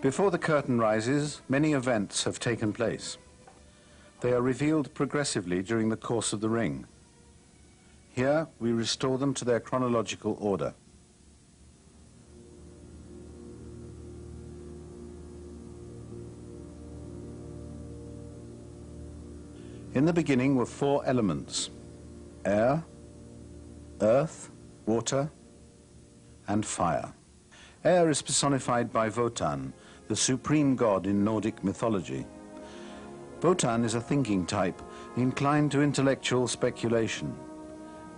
Before the curtain rises, many events have taken place. They are revealed progressively during the course of the ring. Here, we restore them to their chronological order. In the beginning were 4 elements: air, earth, water, and fire. Air is personified by Wotan, the supreme god in Nordic mythology. Wotan is a thinking type, inclined to intellectual speculation.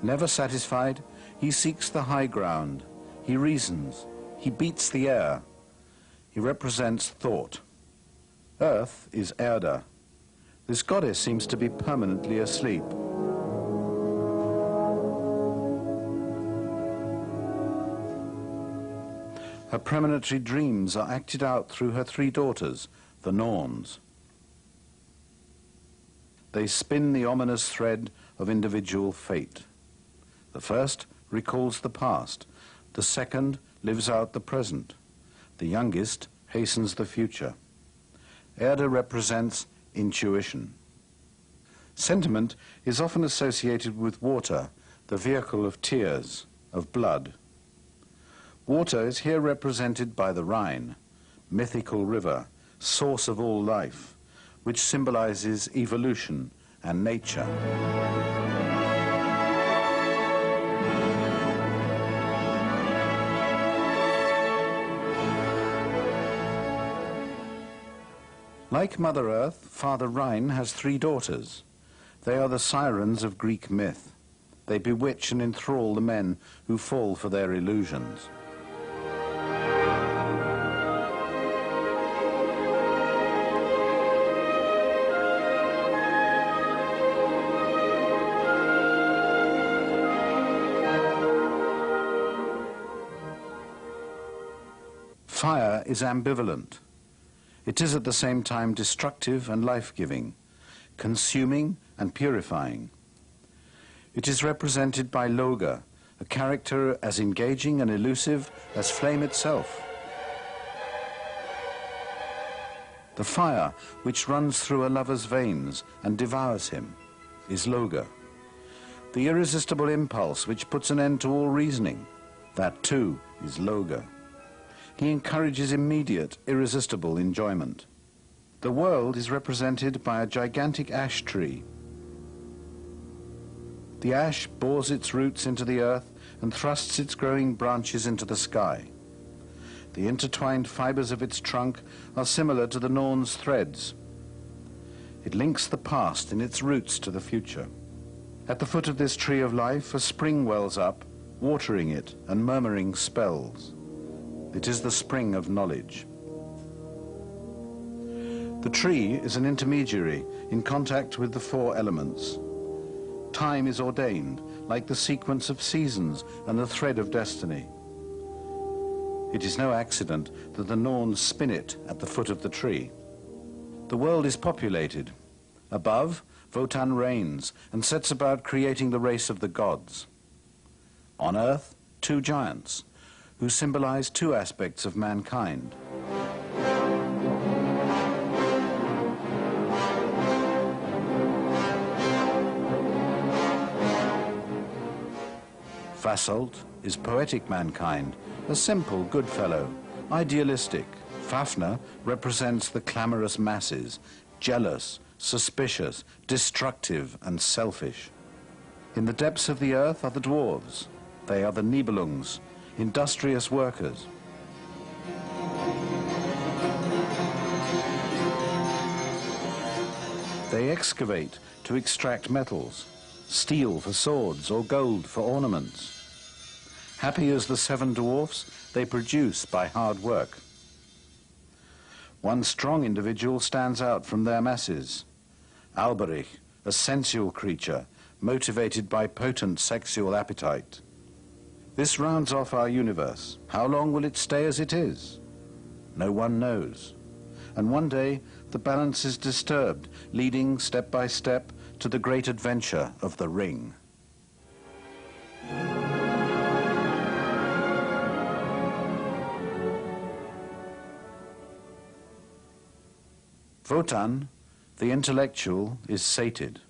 Never satisfied, he seeks the high ground. He reasons. He beats the air. He represents thought. Earth is Erda. This goddess seems to be permanently asleep. Her premonitory dreams are acted out through her 3 daughters, the Norns. They spin the ominous thread of individual fate. The first recalls the past. The second lives out the present. The youngest hastens the future. Erda represents intuition. Sentiment is often associated with water, the vehicle of tears, of blood. Water is here represented by the Rhine, mythical river, source of all life, which symbolizes evolution and nature. Like Mother Earth, Father Rhine has 3 daughters. They are the sirens of Greek myth. They bewitch and enthrall the men who fall for their illusions. Fire is ambivalent. It is at the same time destructive and life-giving, consuming and purifying. It is represented by Loga, a character as engaging and elusive as flame itself. The fire which runs through a lover's veins and devours him is Loga. The irresistible impulse which puts an end to all reasoning, that too is Loga. He encourages immediate, irresistible enjoyment. The world is represented by a gigantic ash tree. The ash bores its roots into the earth and thrusts its growing branches into the sky. The intertwined fibers of its trunk are similar to the Norn's threads. It links the past in its roots to the future. At the foot of this tree of life, a spring wells up, watering it and murmuring spells. It is the spring of knowledge. The tree is an intermediary in contact with the 4 elements. Time is ordained, like the sequence of seasons and the thread of destiny. It is no accident that the Norns spin it at the foot of the tree. The world is populated. Above, Wotan reigns and sets about creating the race of the gods. On earth, 2 giants, who symbolize 2 aspects of mankind. Fasolt is poetic mankind, a simple good fellow, idealistic. Fafner represents the clamorous masses, jealous, suspicious, destructive and selfish. In the depths of the earth are the dwarves. They are the Nibelungs, industrious workers. They excavate to extract metals, steel for swords or gold for ornaments. Happy as the 7 dwarfs, they produce by hard work. One strong individual stands out from their masses. Alberich, a sensual creature, motivated by potent sexual appetite. This rounds off our universe. How long will it stay as it is? No one knows. And one day, the balance is disturbed, leading step by step to the great adventure of the ring. Wotan, the intellectual, is sated.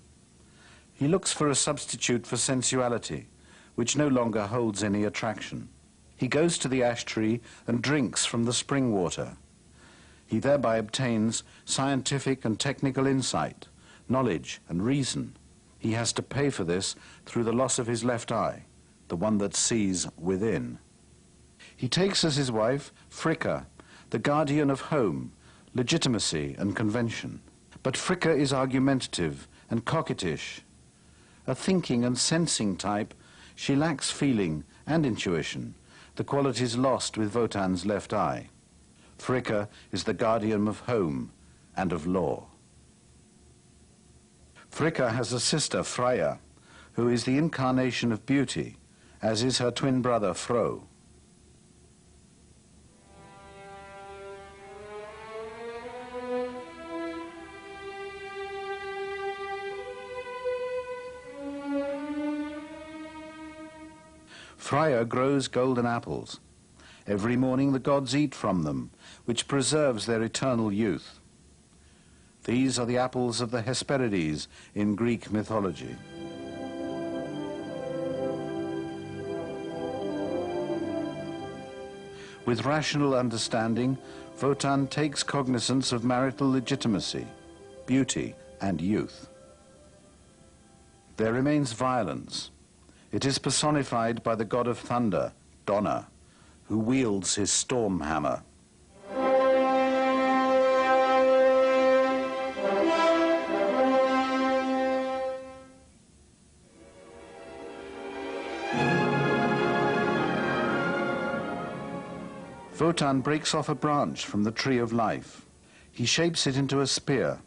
He looks for a substitute for sensuality, which no longer holds any attraction. He goes to the ash tree and drinks from the spring water. He thereby obtains scientific and technical insight, knowledge and reason. He has to pay for this through the loss of his left eye, the one that sees within. He takes as his wife Fricka, the guardian of home, legitimacy and convention. But Fricka is argumentative and coquettish. A thinking and sensing type, she lacks feeling and intuition, the qualities lost with Wotan's left eye. Fricka is the guardian of home and of law. Fricka has a sister, Freya, who is the incarnation of beauty, as is her twin brother, Fro. Freya grows golden apples. Every morning the gods eat from them, which preserves their eternal youth. These are the apples of the Hesperides in Greek mythology. With rational understanding, Wotan takes cognizance of marital legitimacy, beauty, and youth. There remains violence. It is personified by the god of thunder, Donna, who wields his storm hammer. Wotan breaks off a branch from the tree of life. He shapes it into a spear.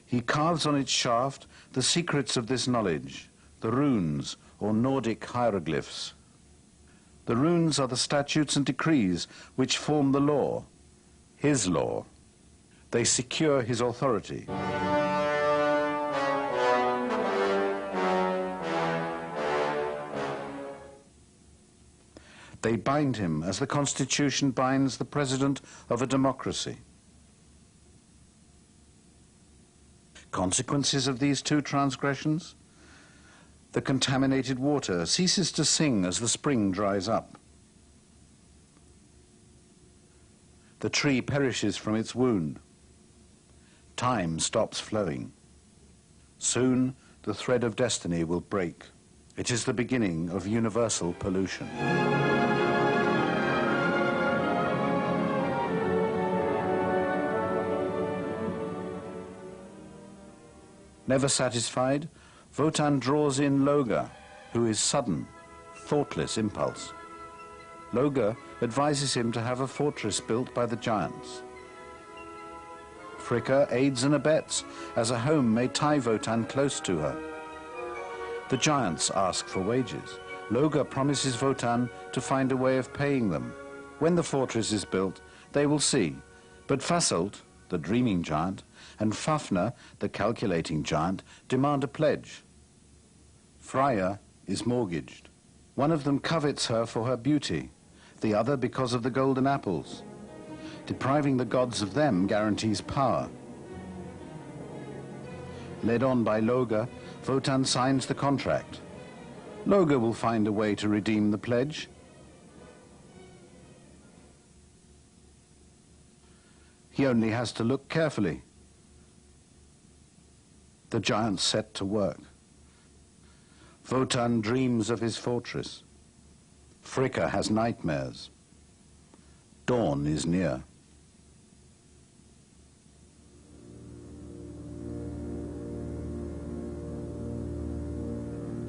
He carves on its shaft the secrets of this knowledge, the runes, or Nordic hieroglyphs. The runes are the statutes and decrees which form the law, his law. They secure his authority. They bind him as the Constitution binds the president of a democracy. Consequences of these two transgressions? The contaminated water ceases to sing as the spring dries up. The tree perishes from its wound. Time stops flowing. Soon the thread of destiny will break. It is the beginning of universal pollution. Never satisfied, Wotan draws in Loga, who is sudden, thoughtless impulse. Loga advises him to have a fortress built by the giants. Fricka aids and abets, as a home may tie Wotan close to her. The giants ask for wages. Loga promises Wotan to find a way of paying them. When the fortress is built, they will see. But Fasolt, the dreaming giant, and Fafner, the calculating giant, demand a pledge. Freya is mortgaged. One of them covets her for her beauty, the other because of the golden apples. Depriving the gods of them guarantees power. Led on by Loga, Wotan signs the contract. Loga will find a way to redeem the pledge. He only has to look carefully. The giants set to work. Wotan dreams of his fortress. Fricka has nightmares. Dawn is near.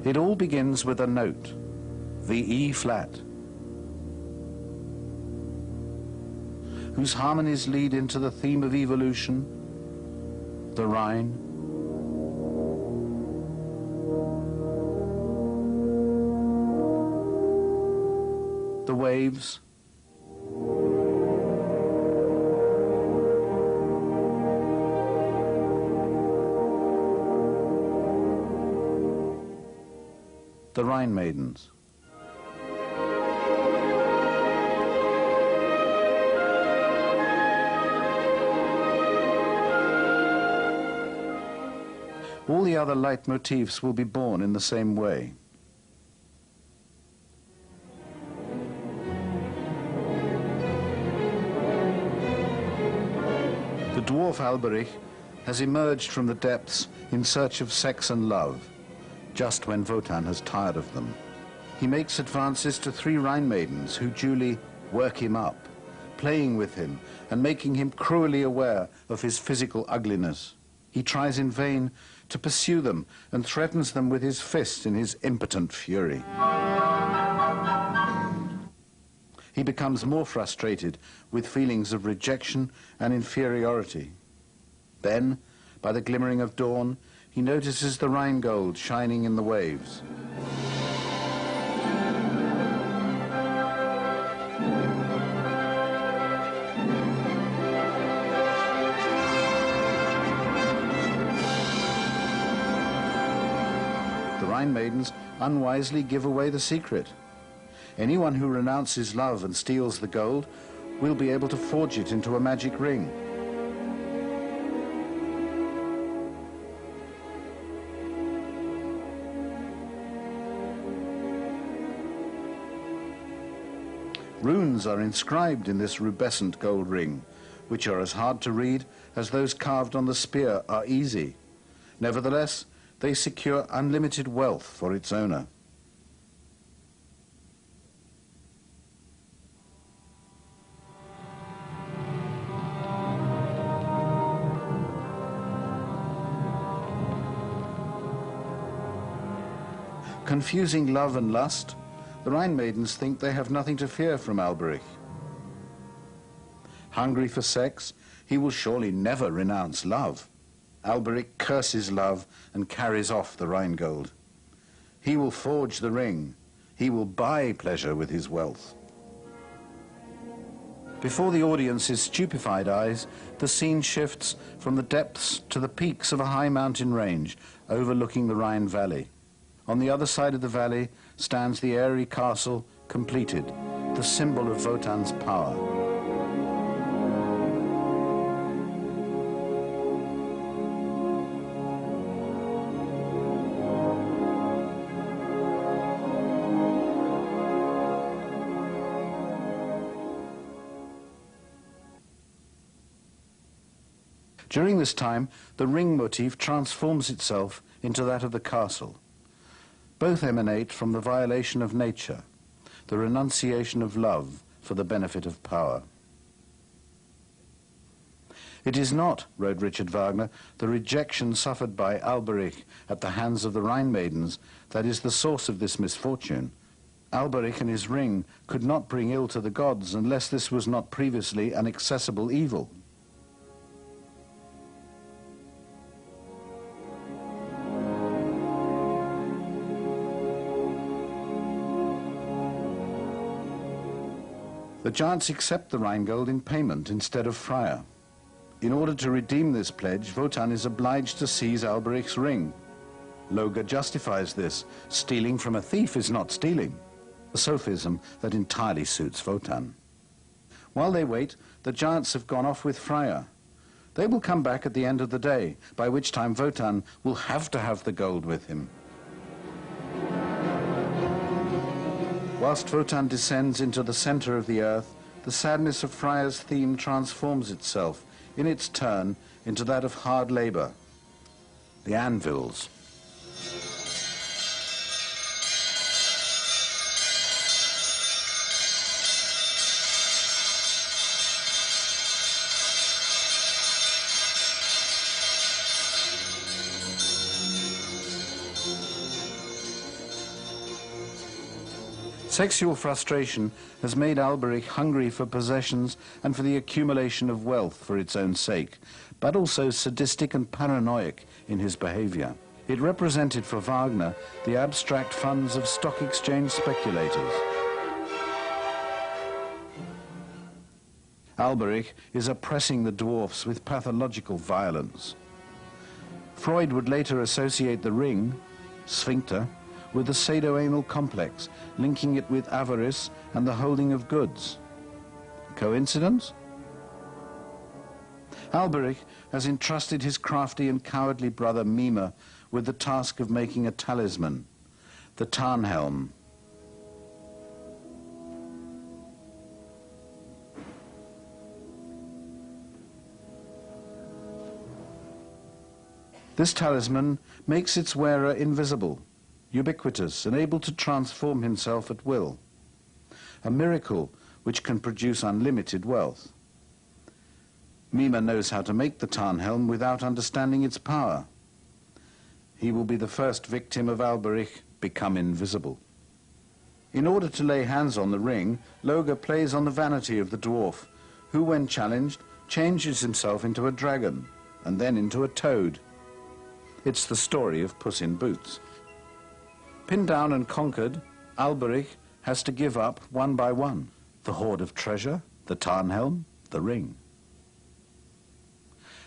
It all begins with a note, the E flat, whose harmonies lead into the theme of evolution, the Rhine, the waves, the Rhine maidens. All the other leitmotifs will be born in the same way. The dwarf Alberich has emerged from the depths in search of sex and love, just when Wotan has tired of them. He makes advances to 3 Rhine maidens who duly work him up, playing with him and making him cruelly aware of his physical ugliness. He tries in vain to pursue them and threatens them with his fist in his impotent fury. He becomes more frustrated with feelings of rejection and inferiority. Then, by the glimmering of dawn, he notices the Rhine gold shining in the waves. The Rhine maidens unwisely give away the secret. Anyone who renounces love and steals the gold will be able to forge it into a magic ring. Runes are inscribed in this rubescent gold ring, which are as hard to read as those carved on the spear are easy. Nevertheless, they secure unlimited wealth for its owner. Confusing love and lust, the Rhine maidens think they have nothing to fear from Alberich. Hungry for sex, he will surely never renounce love. Alberich curses love and carries off the Rhine gold. He will forge the ring. He will buy pleasure with his wealth. Before the audience's stupefied eyes, the scene shifts from the depths to the peaks of a high mountain range overlooking the Rhine Valley. On the other side of the valley stands the airy castle, completed, the symbol of Wotan's power. During this time, the ring motif transforms itself into that of the castle. Both emanate from the violation of nature, the renunciation of love for the benefit of power. It is not, wrote Richard Wagner, the rejection suffered by Alberich at the hands of the Rhine maidens that is the source of this misfortune. Alberich and his ring could not bring ill to the gods unless this was not previously an accessible evil. The giants accept the Rhine gold in payment instead of Freya. In order to redeem this pledge, Wotan is obliged to seize Alberich's ring. Loge justifies this. Stealing from a thief is not stealing, a sophism that entirely suits Wotan. While they wait, the giants have gone off with Freya. They will come back at the end of the day, by which time Wotan will have to have the gold with him. Whilst Wotan descends into the center of the earth, the sadness of Freya's theme transforms itself, in its turn, into that of hard labor, the anvils. Sexual frustration has made Alberich hungry for possessions and for the accumulation of wealth for its own sake, but also sadistic and paranoid in his behavior. It represented for Wagner the abstract funds of stock exchange speculators. Alberich is oppressing the dwarfs with pathological violence. Freud would later associate the ring, sphincter, with the sadoanal complex, linking it with avarice and the holding of goods. Coincidence? Alberich has entrusted his crafty and cowardly brother Mime with the task of making a talisman, the Tarnhelm. This talisman makes its wearer invisible, ubiquitous, and able to transform himself at will. A miracle which can produce unlimited wealth. Mima knows how to make the Tarnhelm without understanding its power. He will be the first victim of Alberich become invisible. In order to lay hands on the ring, Loga plays on the vanity of the dwarf, who, when challenged, changes himself into a dragon, and then into a toad. It's the story of Puss in Boots. Pinned down and conquered, Alberich has to give up one by one the hoard of treasure, the Tarnhelm, the ring.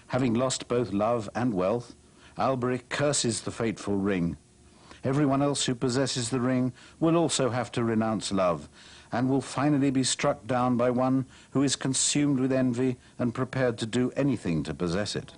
Having lost both love and wealth, Alberich curses the fateful ring. Everyone else who possesses the ring will also have to renounce love and will finally be struck down by one who is consumed with envy and prepared to do anything to possess it.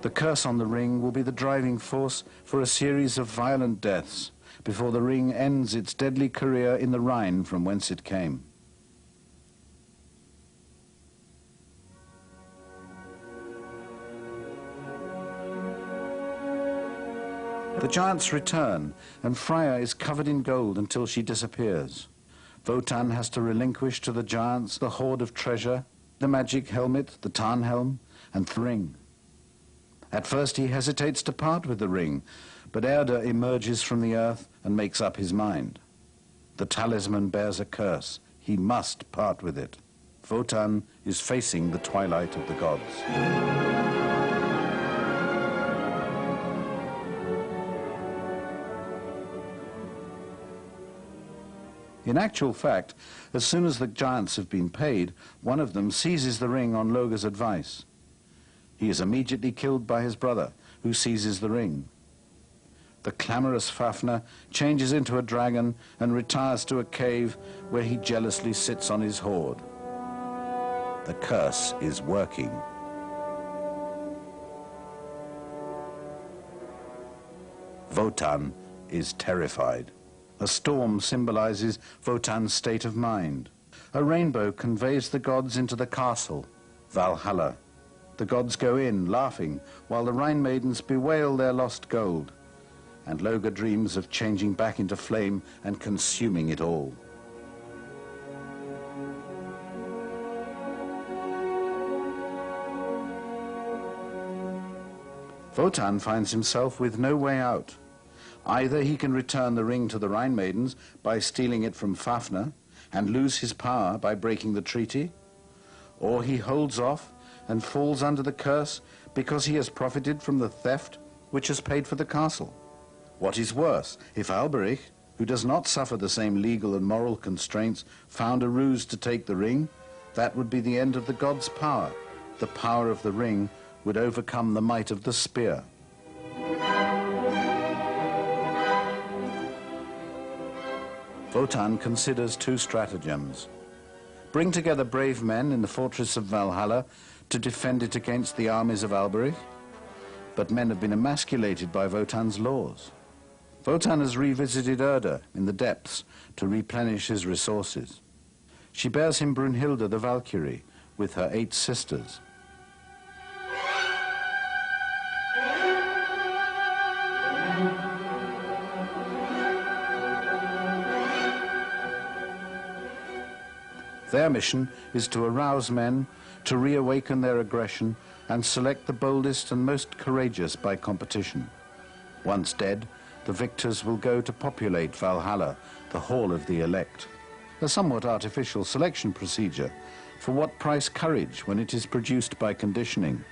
The curse on the ring will be the driving force for a series of violent deaths before the ring ends its deadly career in the Rhine from whence it came. The giants return, and Freya is covered in gold until she disappears. Wotan has to relinquish to the giants the hoard of treasure, the magic helmet, the Tarnhelm, and the ring. At first he hesitates to part with the ring, but Erda emerges from the earth and makes up his mind. The talisman bears a curse. He must part with it. Wotan is facing the twilight of the gods. In actual fact, as soon as the giants have been paid, one of them seizes the ring on Loga's advice. He is immediately killed by his brother, who seizes the ring. The clamorous Fafner changes into a dragon and retires to a cave where he jealously sits on his hoard. The curse is working. Wotan is terrified. A storm symbolizes Wotan's state of mind. A rainbow conveys the gods into the castle, Valhalla. The gods go in, laughing, while the Rhine maidens bewail their lost gold. And Loga dreams of changing back into flame and consuming it all. Wotan finds himself with no way out. Either he can return the ring to the Rhine maidens by stealing it from Fafner and lose his power by breaking the treaty, or he holds off and falls under the curse because he has profited from the theft which has paid for the castle. What is worse, if Alberich, who does not suffer the same legal and moral constraints, found a ruse to take the ring, that would be the end of the god's power. The power of the ring would overcome the might of the spear. Wotan considers two stratagems. Bring together brave men in the fortress of Valhalla to defend it against the armies of Alberich, but men have been emasculated by Wotan's laws. Wotan has revisited Erda in the depths to replenish his resources. She bears him Brunhilde the Valkyrie with her 8 sisters. Their mission is to arouse men, to reawaken their aggression, and select the boldest and most courageous by competition. Once dead, the victors will go to populate Valhalla, the Hall of the Elect. A somewhat artificial selection procedure. For what price courage when it is produced by conditioning?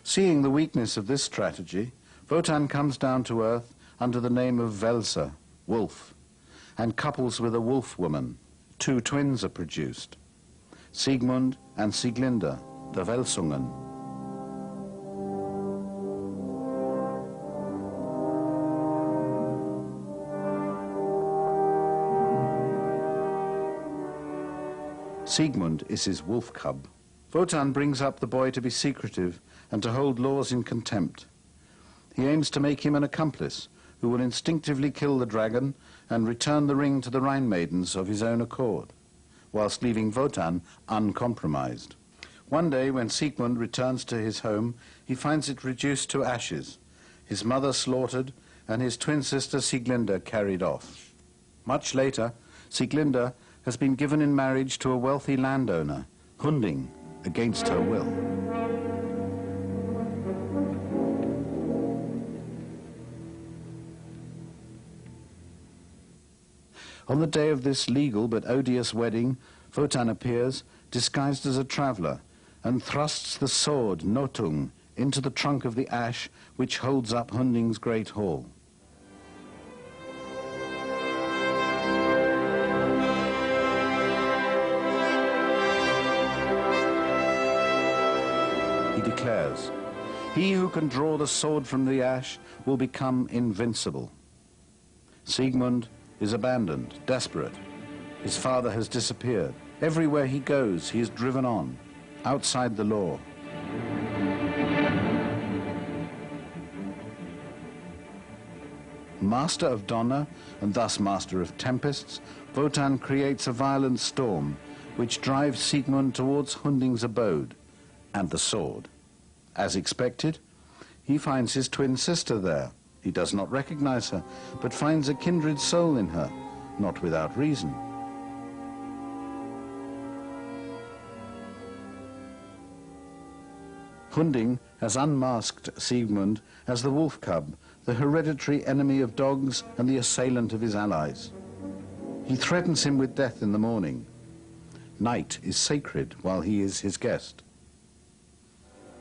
Seeing the weakness of this strategy, Wotan comes down to earth under the name of Wälser, wolf, and couples with a wolf woman. 2 twins are produced, Siegmund and Sieglinde, the Welsungen. Sigmund is his wolf cub. Wotan brings up the boy to be secretive and to hold laws in contempt. He aims to make him an accomplice who will instinctively kill the dragon and return the ring to the Rhine maidens of his own accord, whilst leaving Wotan uncompromised. One day, when Sigmund returns to his home, he finds it reduced to ashes, his mother slaughtered, and his twin sister Sieglinde carried off. Much later, Sieglinde has been given in marriage to a wealthy landowner, Hunding, against her will. On the day of this legal but odious wedding, Wotan appears, disguised as a traveller, and thrusts the sword, Notung, into the trunk of the ash which holds up Hunding's great hall. He declares, "He who can draw the sword from the ash will become invincible." Sigmund is abandoned, desperate. His father has disappeared. Everywhere he goes, he is driven on, outside the law. Master of Donna, and thus master of tempests, Wotan creates a violent storm which drives Sigmund towards Hunding's abode and the sword. As expected, he finds his twin sister there. He does not recognize her, but finds a kindred soul in her, not without reason. Hunding has unmasked Sigmund as the wolf cub, the hereditary enemy of dogs and the assailant of his allies. He threatens him with death in the morning. Night is sacred while he is his guest.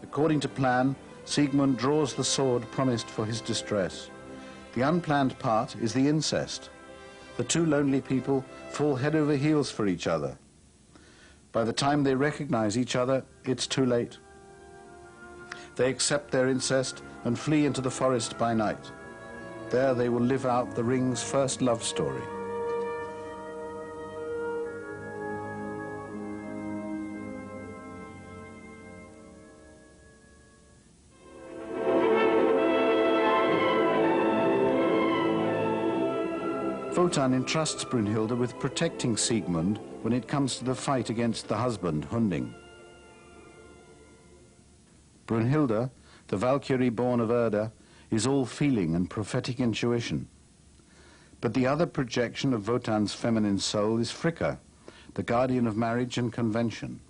According to plan, Sigmund draws the sword promised for his distress. The unplanned part is the incest. The two lonely people fall head over heels for each other. By the time they recognize each other, it's too late. They accept their incest and flee into the forest by night. There they will live out the ring's first love story. Wotan entrusts Brunhilde with protecting Sigmund when it comes to the fight against the husband, Hunding. Brunhilde, the Valkyrie born of Erda, is all feeling and prophetic intuition. But the other projection of Wotan's feminine soul is Fricka, the guardian of marriage and convention.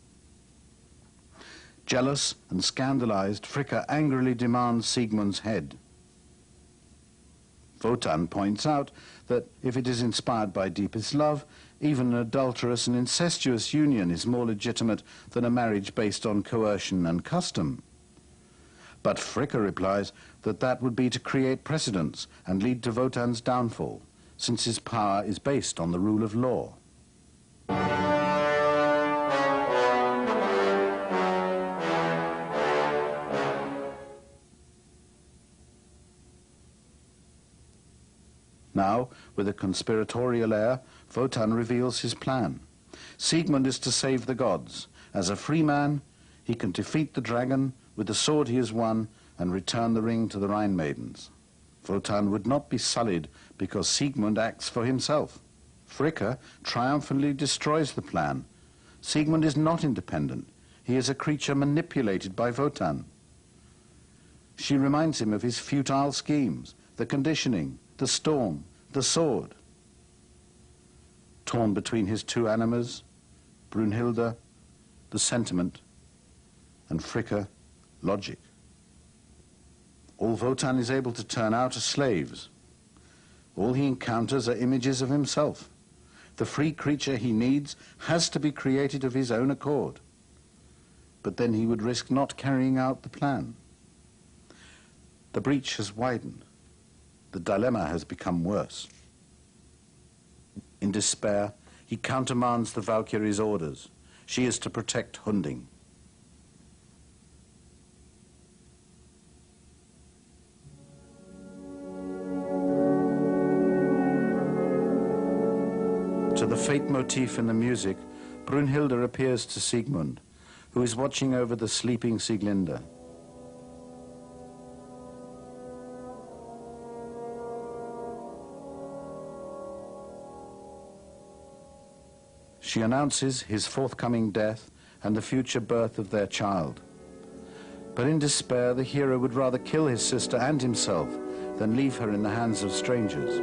Jealous and scandalized, Fricka angrily demands Sigmund's head. Wotan points out that if it is inspired by deepest love, even an adulterous and incestuous union is more legitimate than a marriage based on coercion and custom. But Fricka replies that that would be to create precedents and lead to Wotan's downfall, since his power is based on the rule of law. Now, with a conspiratorial air, Wotan reveals his plan. Sigmund is to save the gods. As a free man, he can defeat the dragon with the sword he has won and return the ring to the Rhine maidens. Wotan would not be sullied because Sigmund acts for himself. Fricka triumphantly destroys the plan. Sigmund is not independent. He is a creature manipulated by Wotan. She reminds him of his futile schemes, the conditioning, the storm, the sword. Torn between his two animas, Brunhilde, the sentiment, and Fricka, logic. All Wotan is able to turn out are slaves. All he encounters are images of himself. The free creature he needs has to be created of his own accord. But then he would risk not carrying out the plan. The breach has widened. The dilemma has become worse. In despair, he countermands the Valkyrie's orders. She is to protect Hunding. To the fate motif in the music, Brunhilde appears to Siegmund, who is watching over the sleeping Sieglinde. She announces his forthcoming death and the future birth of their child. But in despair, the hero would rather kill his sister and himself than leave her in the hands of strangers.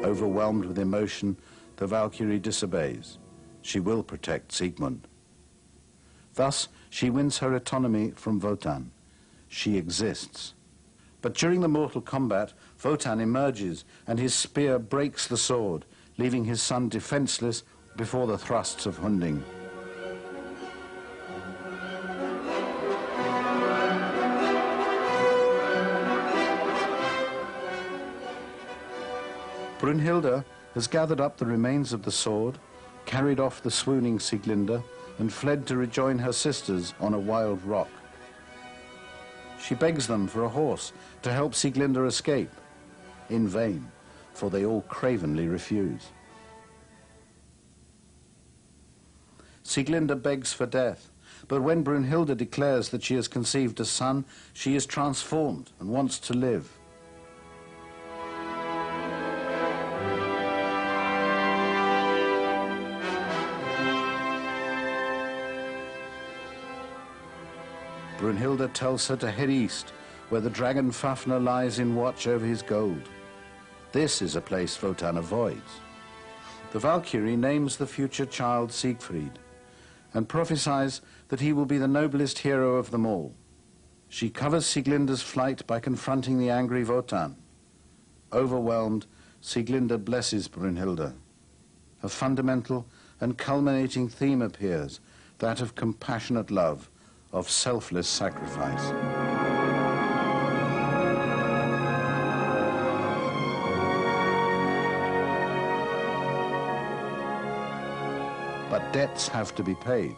Overwhelmed with emotion, the Valkyrie disobeys. She will protect Siegmund. Thus, she wins her autonomy from Wotan. She exists. But during the mortal combat, Wotan emerges and his spear breaks the sword, leaving his son defenseless before the thrusts of Hunding. Brunhilde has gathered up the remains of the sword, carried off the swooning Sieglinde, and fled to rejoin her sisters on a wild rock. She begs them for a horse to help Sieglinde escape. In vain, for they all cravenly refuse. Sieglinde begs for death, but when Brunhilde declares that she has conceived a son, she is transformed and wants to live. Brunhilde tells her to head east, where the dragon Fafner lies in watch over his gold. This is a place Wotan avoids. The Valkyrie names the future child Siegfried and prophesies that he will be the noblest hero of them all. She covers Sieglinde's flight by confronting the angry Wotan. Overwhelmed, Sieglinde blesses Brunhilde. A fundamental and culminating theme appears, that of compassionate love, of selfless sacrifice. But debts have to be paid.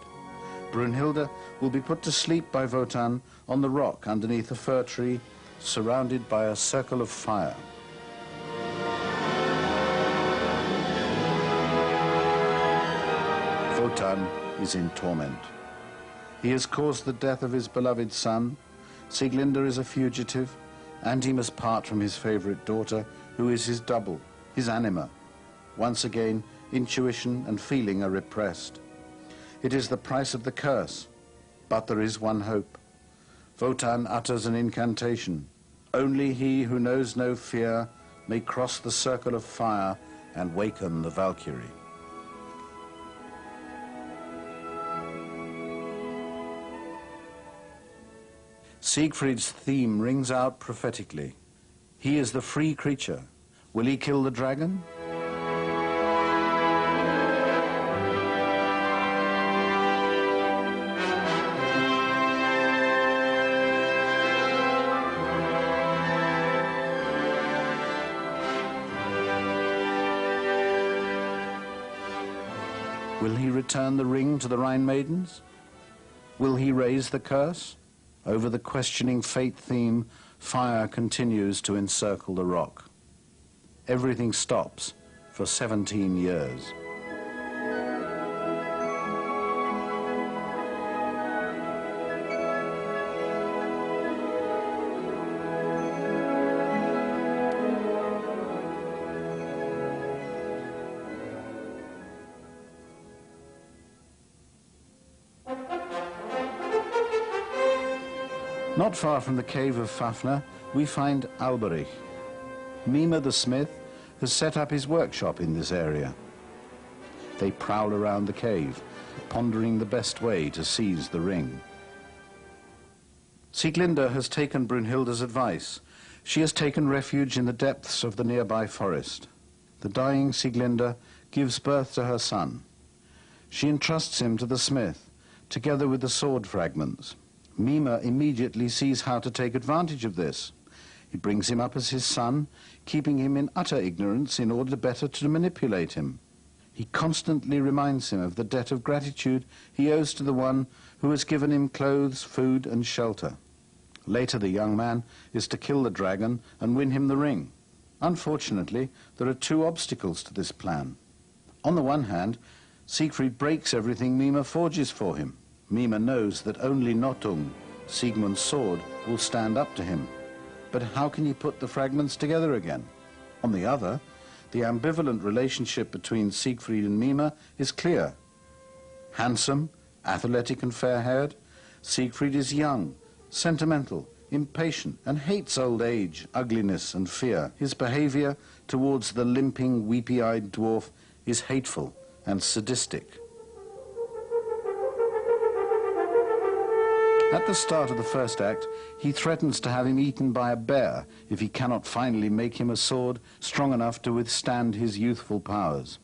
Brunhilde will be put to sleep by Wotan on the rock underneath a fir tree, surrounded by a circle of fire. Wotan is in torment. He has caused the death of his beloved son. Sieglinde is a fugitive, and he must part from his favorite daughter, who is his double, his anima. Once again, intuition and feeling are repressed. It is the price of the curse, but there is one hope. Wotan utters an incantation. Only he who knows no fear may cross the circle of fire and waken the Valkyrie. Siegfried's theme rings out prophetically. He is the free creature. Will he kill the dragon? Will he return the ring to the Rhine maidens? Will he raise the curse? Over the questioning fate theme, fire continues to encircle the rock. Everything stops for 17 years. Not far from the cave of Fafner, we find Alberich. Mime the smith has set up his workshop in this area. They prowl around the cave, pondering the best way to seize the ring. Sieglinde has taken Brunhilde's advice. She has taken refuge in the depths of the nearby forest. The dying Sieglinde gives birth to her son. She entrusts him to the smith, together with the sword fragments. Mime immediately sees how to take advantage of this. He brings him up as his son, keeping him in utter ignorance in order better to manipulate him. He constantly reminds him of the debt of gratitude he owes to the one who has given him clothes, food, and shelter. Later, the young man is to kill the dragon and win him the ring. Unfortunately, there are two obstacles to this plan. On the one hand, Siegfried breaks everything Mime forges for him. Mime knows that only Nothung, Siegmund's sword, will stand up to him. But how can he put the fragments together again? On the other, the ambivalent relationship between Siegfried and Mime is clear. Handsome, athletic and fair-haired, Siegfried is young, sentimental, impatient, and hates old age, ugliness and fear. His behavior towards the limping, weepy-eyed dwarf is hateful and sadistic. At the start of the first act, he threatens to have him eaten by a bear if he cannot finally make him a sword strong enough to withstand his youthful powers.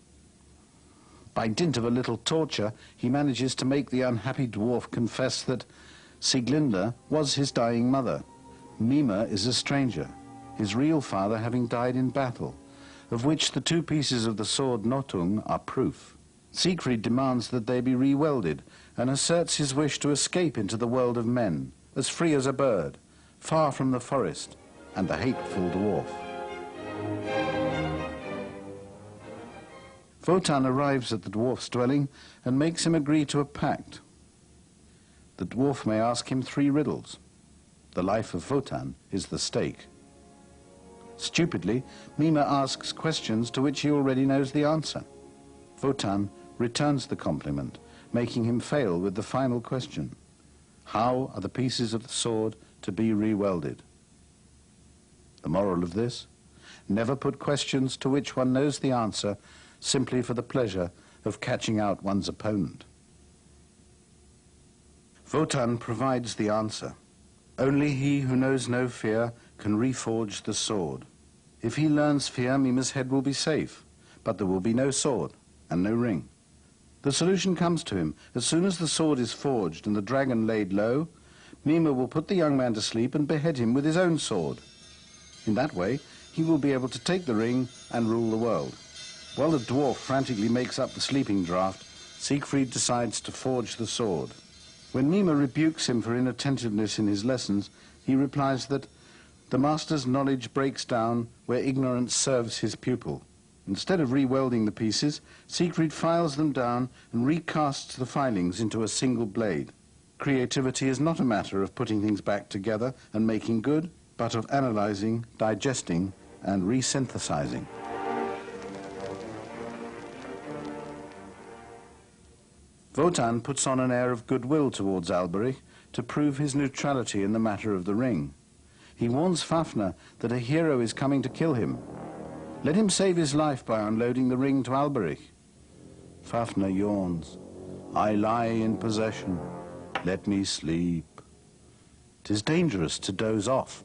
By dint of a little torture, he manages to make the unhappy dwarf confess that Sieglinde was his dying mother. Mime is a stranger, his real father having died in battle, of which the two pieces of the sword Nothung are proof. Siegfried demands that they be re-welded and asserts his wish to escape into the world of men, as free as a bird, far from the forest and the hateful dwarf. Wotan arrives at the dwarf's dwelling and makes him agree to a pact. The dwarf may ask him 3 riddles. The life of Wotan is the stake. Stupidly, Mime asks questions to which he already knows the answer. Wotan returns the compliment, making him fail with the final question. How are the pieces of the sword to be re-welded? The moral of this? Never put questions to which one knows the answer simply for the pleasure of catching out one's opponent. Wotan provides the answer. Only he who knows no fear can reforge the sword. If he learns fear, Mime's head will be safe, but there will be no sword and no ring. The solution comes to him. As soon as the sword is forged and the dragon laid low, Mime will put the young man to sleep and behead him with his own sword. In that way, he will be able to take the ring and rule the world. While the dwarf frantically makes up the sleeping draught, Siegfried decides to forge the sword. When Mime rebukes him for inattentiveness in his lessons, he replies that the master's knowledge breaks down where ignorance serves his pupil. Instead of re-welding the pieces, Siegfried files them down and recasts the filings into a single blade. Creativity is not a matter of putting things back together and making good, but of analyzing, digesting, and resynthesizing. Wotan puts on an air of goodwill towards Alberich to prove his neutrality in the matter of the ring. He warns Fafner that a hero is coming to kill him. Let him save his life by unloading the ring to Alberich. Fafner yawns. I lie in possession. Let me sleep. 'Tis dangerous to doze off.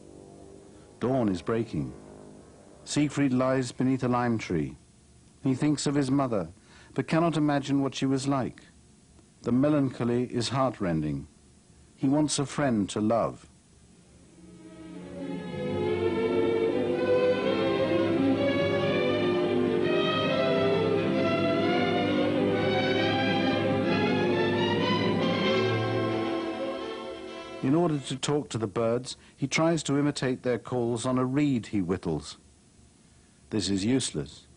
Dawn is breaking. Siegfried lies beneath a lime tree. He thinks of his mother, but cannot imagine what she was like. The melancholy is heartrending. He wants a friend to love. In order to talk to the birds, he tries to imitate their calls on a reed he whittles. This is useless.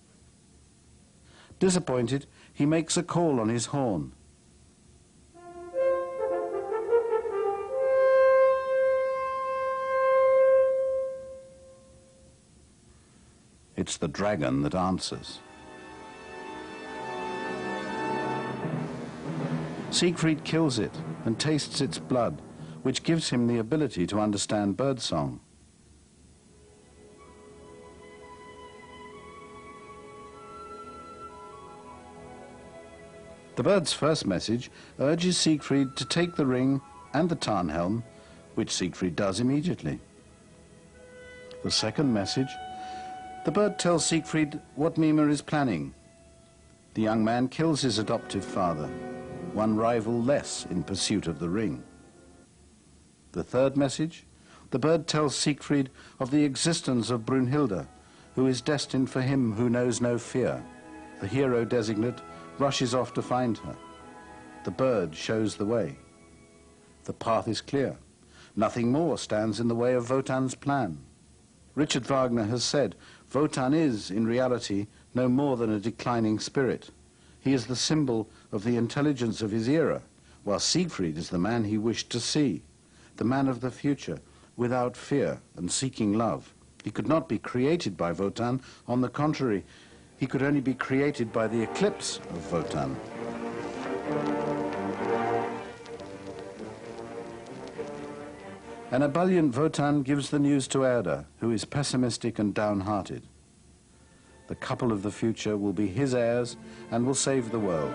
Disappointed, he makes a call on his horn. It's the dragon that answers. Siegfried kills it and tastes its blood, which gives him the ability to understand birdsong. The bird's first message urges Siegfried to take the ring and the Tarnhelm, which Siegfried does immediately. The second message, the bird tells Siegfried what Mime is planning. The young man kills his adoptive father, one rival less in pursuit of the ring. The third message, the bird tells Siegfried of the existence of Brunhilde, who is destined for him who knows no fear. The hero designate rushes off to find her. The bird shows the way. The path is clear. Nothing more stands in the way of Wotan's plan. Richard Wagner has said, Wotan is, in reality, no more than a declining spirit. He is the symbol of the intelligence of his era, while Siegfried is the man he wished to see, the man of the future, without fear and seeking love. He could not be created by Wotan. On the contrary, he could only be created by the eclipse of Wotan. An ebullient Wotan gives the news to Erda, who is pessimistic and downhearted. The couple of the future will be his heirs and will save the world.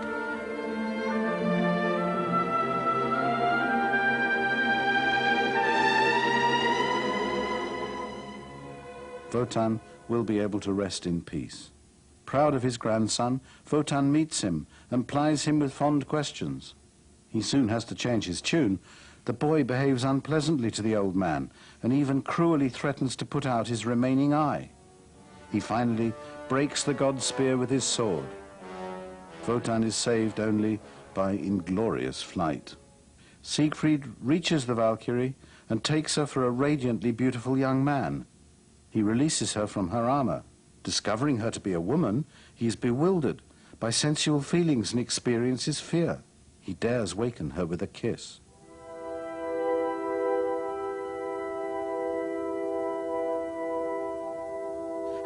Wotan will be able to rest in peace. Proud of his grandson, Wotan meets him and plies him with fond questions. He soon has to change his tune. The boy behaves unpleasantly to the old man and even cruelly threatens to put out his remaining eye. He finally breaks the god's spear with his sword. Wotan is saved only by inglorious flight. Siegfried reaches the Valkyrie and takes her for a radiantly beautiful young man. He releases her from her armor. Discovering her to be a woman, he is bewildered by sensual feelings and experiences fear. He dares waken her with a kiss.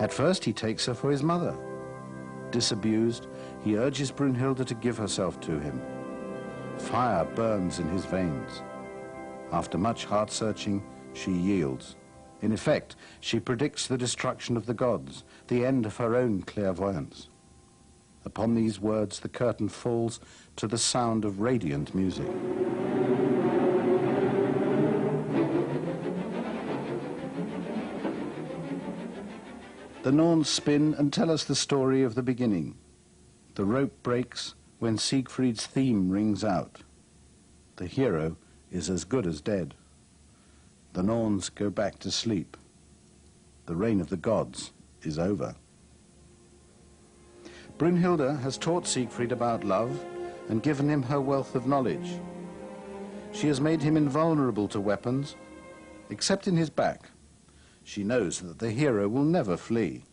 At first he takes her for his mother. Disabused, he urges Brunhilde to give herself to him. Fire burns in his veins. After much heart-searching, she yields. In effect, she predicts the destruction of the gods, the end of her own clairvoyance. Upon these words, the curtain falls to the sound of radiant music. The Norns spin and tell us the story of the beginning. The rope breaks when Siegfried's theme rings out. The hero is as good as dead. The Norns go back to sleep. The reign of the gods is over. Brunhilde has taught Siegfried about love and given him her wealth of knowledge. She has made him invulnerable to weapons, except in his back. She knows that the hero will never flee.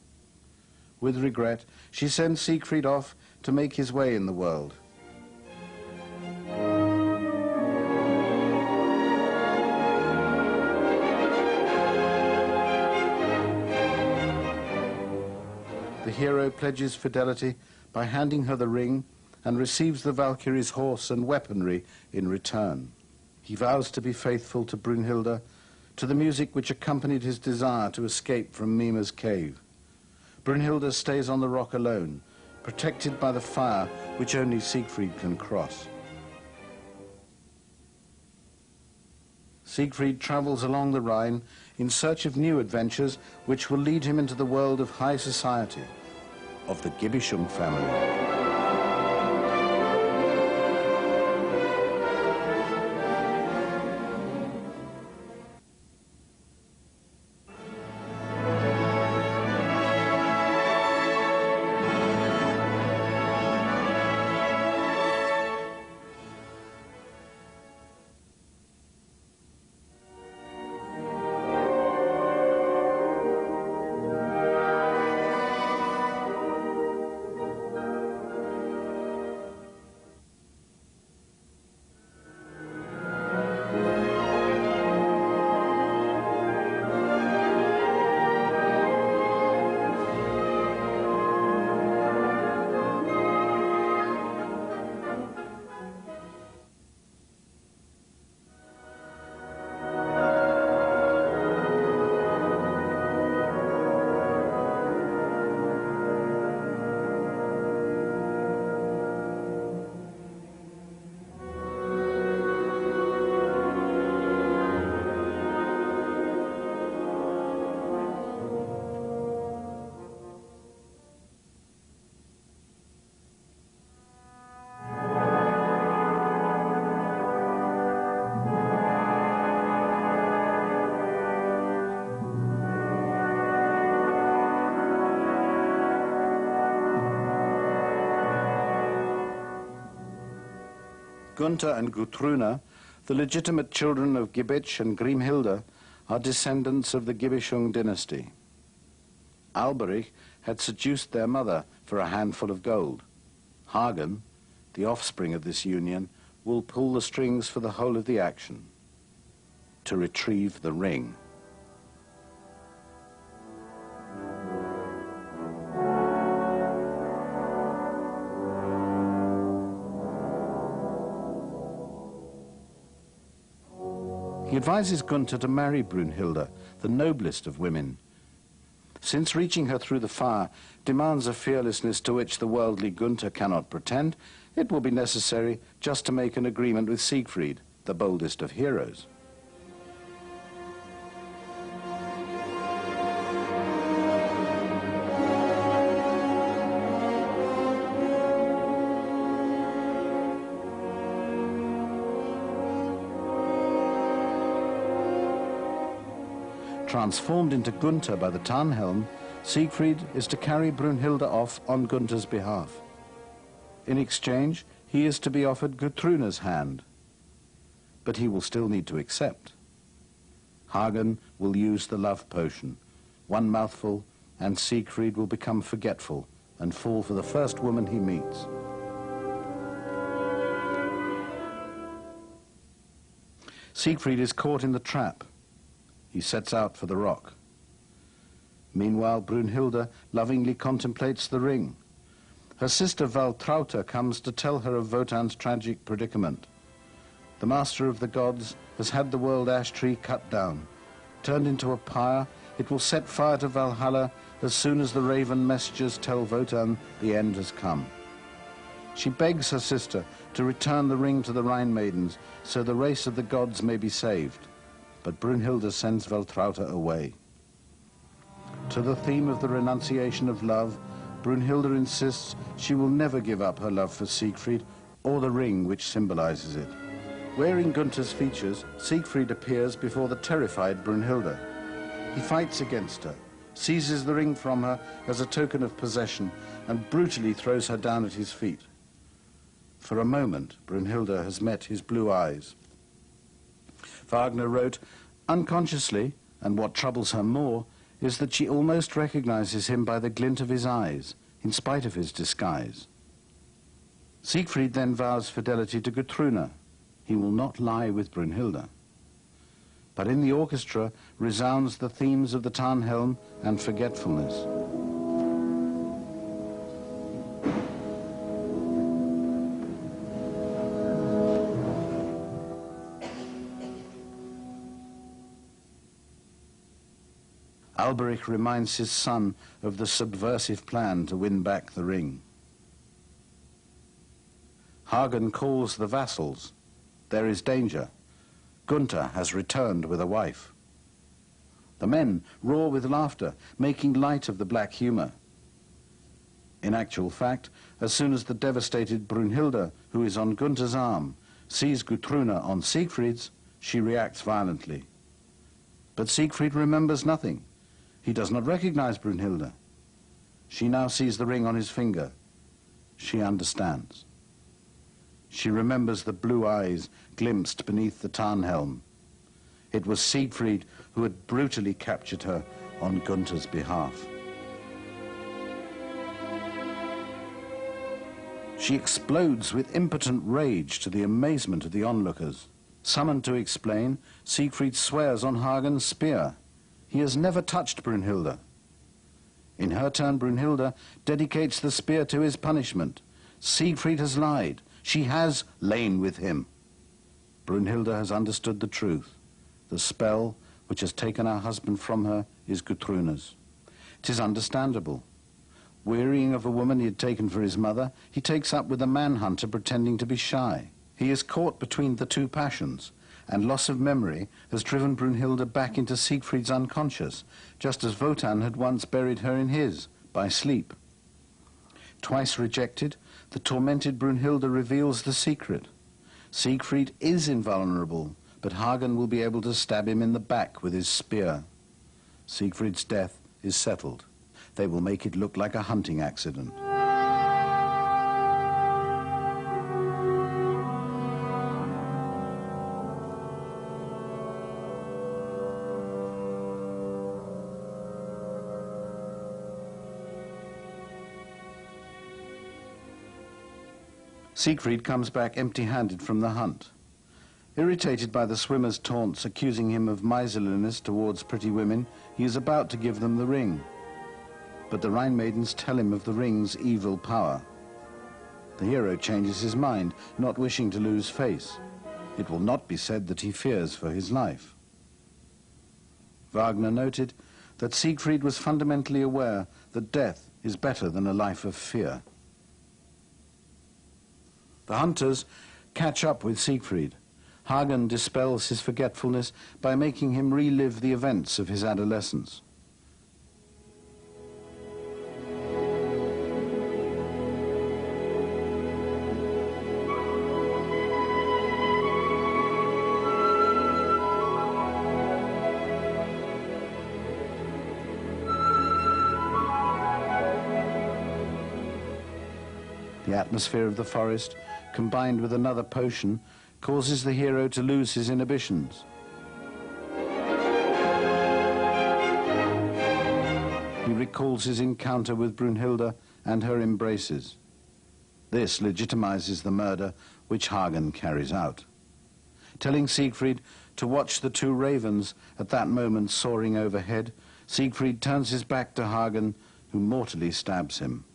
With regret, she sends Siegfried off to make his way in the world. The hero pledges fidelity by handing her the ring and receives the Valkyrie's horse and weaponry in return. He vows to be faithful to Brunhilde, to the music which accompanied his desire to escape from Mima's cave. Brunhilde stays on the rock alone, protected by the fire which only Siegfried can cross. Siegfried travels along the Rhine in search of new adventures which will lead him into the world of high society, of the Gibichung family. Gunther and Gutruna, the legitimate children of Gibich and Grimhilde, are descendants of the Gibichung dynasty. Alberich had seduced their mother for a handful of gold. Hagen, the offspring of this union, will pull the strings for the whole of the action, to retrieve the ring. He advises Gunther to marry Brunhilde, the noblest of women. Since reaching her through the fire demands a fearlessness to which the worldly Gunther cannot pretend, it will be necessary just to make an agreement with Siegfried, the boldest of heroes. Transformed into Gunther by the Tarnhelm, Siegfried is to carry Brunhilde off on Gunther's behalf. In exchange, he is to be offered Gutrune's hand, but he will still need to accept. Hagen will use the love potion. One mouthful, and Siegfried will become forgetful and fall for the first woman he meets. Siegfried is caught in the trap. He sets out for the rock. Meanwhile, Brunhilde lovingly contemplates the ring. Her sister Valtrauta comes to tell her of Wotan's tragic predicament. The master of the gods has had the world ash tree cut down. Turned into a pyre, it will set fire to Valhalla as soon as the raven messengers tell Wotan the end has come. She begs her sister to return the ring to the Rhine maidens so the race of the gods may be saved. But Brunhilde sends Valtrauta away. To the theme of the renunciation of love, Brunhilde insists she will never give up her love for Siegfried or the ring which symbolizes it. Wearing Gunther's features, Siegfried appears before the terrified Brunhilde. He fights against her, seizes the ring from her as a token of possession, and brutally throws her down at his feet. For a moment, Brunhilde has met his blue eyes. Wagner wrote, unconsciously, and what troubles her more, is that she almost recognizes him by the glint of his eyes, in spite of his disguise. Siegfried then vows fidelity to Gutrune. He will not lie with Brunhilde. But in the orchestra resounds the themes of the Tarnhelm and forgetfulness. Alberich reminds his son of the subversive plan to win back the ring. Hagen calls the vassals. There is danger. Gunther has returned with a wife. The men roar with laughter, making light of the black humor. In actual fact, as soon as the devastated Brunhilde, who is on Gunther's arm, sees Gutrune on Siegfried's, she reacts violently. But Siegfried remembers nothing. He does not recognize Brunhilde. She now sees the ring on his finger. She understands. She remembers the blue eyes glimpsed beneath the Tarnhelm. It was Siegfried who had brutally captured her on Gunther's behalf. She explodes with impotent rage to the amazement of the onlookers. Summoned to explain, Siegfried swears on Hagen's spear. He has never touched Brunhilde. In her turn, Brunhilde dedicates the spear to his punishment. Siegfried has lied. She has lain with him. Brunhilde has understood the truth. The spell which has taken her husband from her is Gutrune's. 'Tis understandable. Wearying of a woman he had taken for his mother, he takes up with a manhunter pretending to be shy. He is caught between the two passions, and loss of memory has driven Brunhilde back into Siegfried's unconscious, just as Wotan had once buried her in his, by sleep. Twice rejected, the tormented Brunhilde reveals the secret. Siegfried is invulnerable, but Hagen will be able to stab him in the back with his spear. Siegfried's death is settled. They will make it look like a hunting accident. Siegfried comes back empty-handed from the hunt. Irritated by the swimmers' taunts accusing him of miserliness towards pretty women, he is about to give them the ring. But the Rhine maidens tell him of the ring's evil power. The hero changes his mind, not wishing to lose face. It will not be said that he fears for his life. Wagner noted that Siegfried was fundamentally aware that death is better than a life of fear. The hunters catch up with Siegfried. Hagen dispels his forgetfulness by making him relive the events of his adolescence. The atmosphere of the forest, combined with another potion, causes the hero to lose his inhibitions. He recalls his encounter with Brunhilde and her embraces. This legitimizes the murder which Hagen carries out. Telling Siegfried to watch the two ravens at that moment soaring overhead, Siegfried turns his back to Hagen, who mortally stabs him.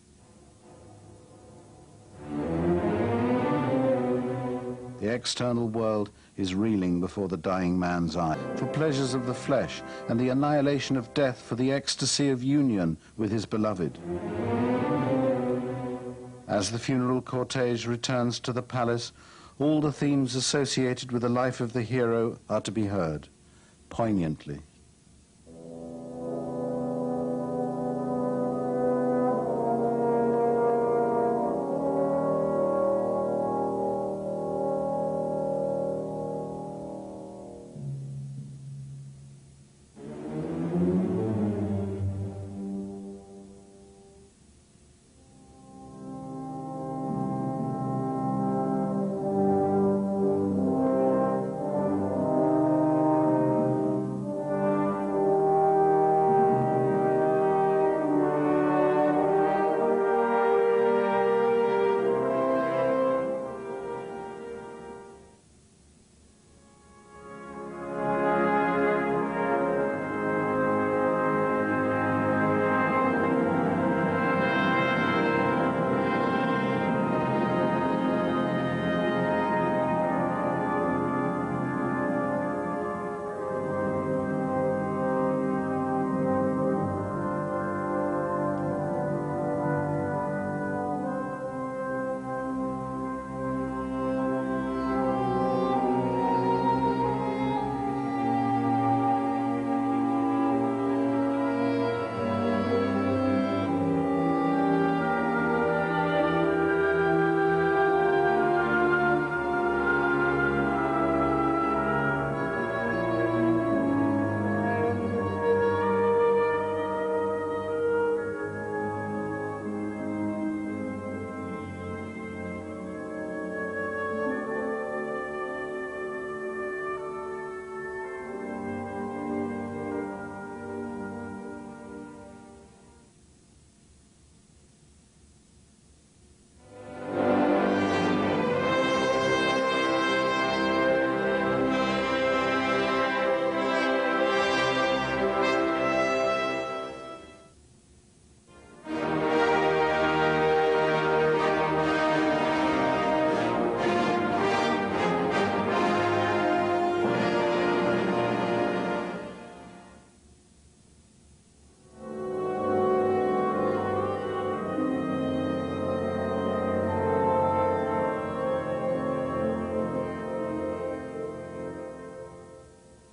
The external world is reeling before the dying man's eye. For pleasures of the flesh and the annihilation of death, for the ecstasy of union with his beloved. As the funeral cortege returns to the palace, all the themes associated with the life of the hero are to be heard, poignantly.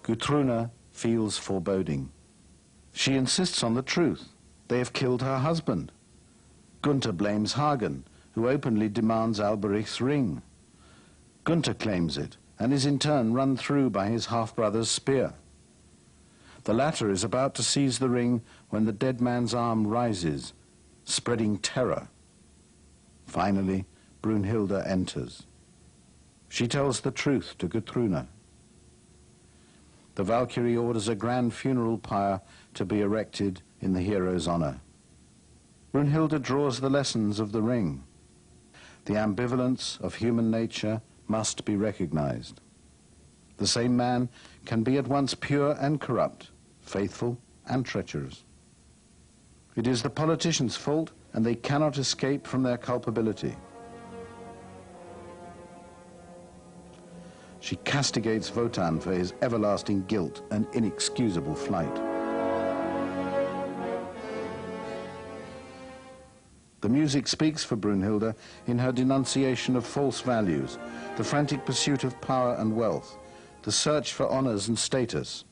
Gutrune feels foreboding. She insists on the truth. They have killed her husband. Gunther blames Hagen, who openly demands Alberich's ring. Gunther claims it and is in turn run through by his half-brother's spear. The latter is about to seize the ring when the dead man's arm rises, spreading terror. Finally, Brunhilde enters. She tells the truth to Gutrune. The Valkyrie orders a grand funeral pyre to be erected in the hero's honor. Brunhilde draws the lessons of the ring. The ambivalence of human nature must be recognized. The same man can be at once pure and corrupt, faithful and treacherous. It is the politicians' fault, and they cannot escape from their culpability. She castigates Wotan for his everlasting guilt and inexcusable flight. The music speaks for Brunhilde in her denunciation of false values, the frantic pursuit of power and wealth, the search for honors and status.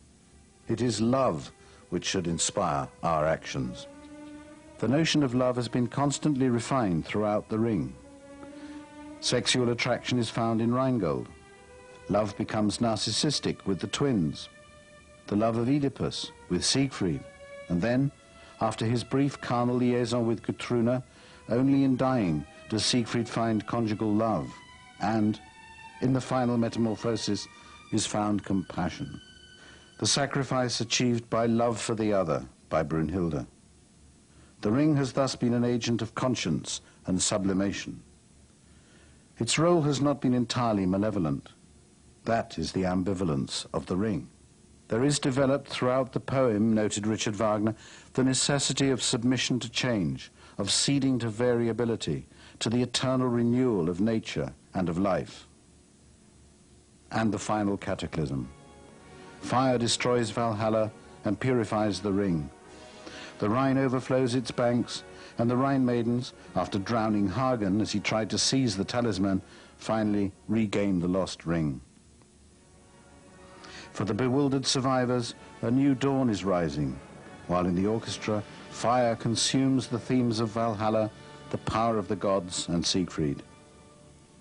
It is love which should inspire our actions. The notion of love has been constantly refined throughout the Ring. Sexual attraction is found in Rheingold. Love becomes narcissistic with the twins. The love of Oedipus with Siegfried. And then, after his brief carnal liaison with Gutrune, only in dying does Siegfried find conjugal love. And, in the final metamorphosis, is found compassion. The sacrifice achieved by love for the other, by Brunhilde. The Ring has thus been an agent of conscience and sublimation. Its role has not been entirely malevolent. That is the ambivalence of the Ring. There is developed throughout the poem, noted Richard Wagner, the necessity of submission to change, of ceding to variability, to the eternal renewal of nature and of life. And the final cataclysm. Fire destroys Valhalla and purifies the Ring. The Rhine overflows its banks, and the Rhine maidens, after drowning Hagen as he tried to seize the talisman, finally regain the lost ring. For the bewildered survivors, a new dawn is rising, while in the orchestra, fire consumes the themes of Valhalla, the power of the gods, and Siegfried.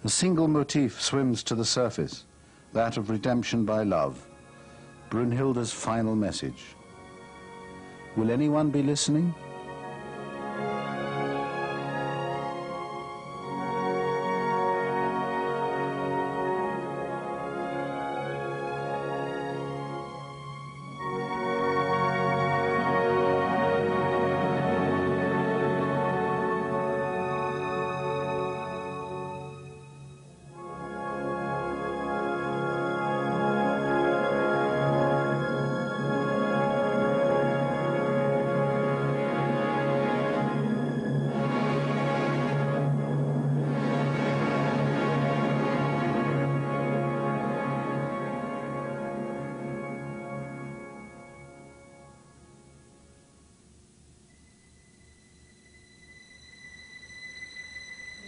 A single motif swims to the surface, that of redemption by love, Brunhilde's final message. Will anyone be listening?